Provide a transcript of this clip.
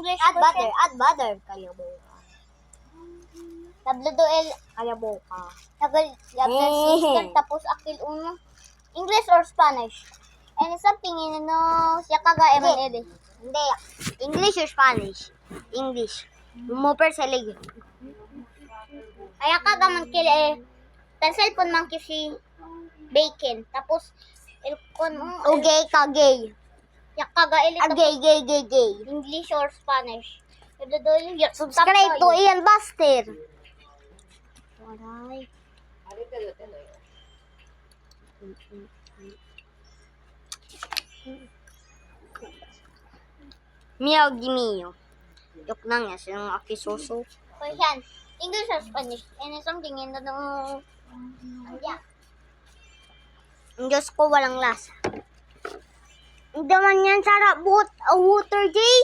English Add butter. question. Add butter. Kaya mo ka. Tablo el Kaya mo ka. tagal labda sister tapos akil uno. English or Spanish? And something no siya kaga eman ede. Hindi. English or Spanish? English. Mo per sa lig. Kaya kaga man kila tan cellphone man si bacon tapos el kon O gay ka gay. ya kaga el Ah, gay, gay, gay, gay. English or Spanish. Tablo el Subscribe to Ian Buster. Aray. Miyaw gimiyo. Yok nang ya, sinong akisoso. Question. English or Spanish? And something no yeah. Ang Diyos ko, walang lasa. Hindi man yan, sarap. Water day.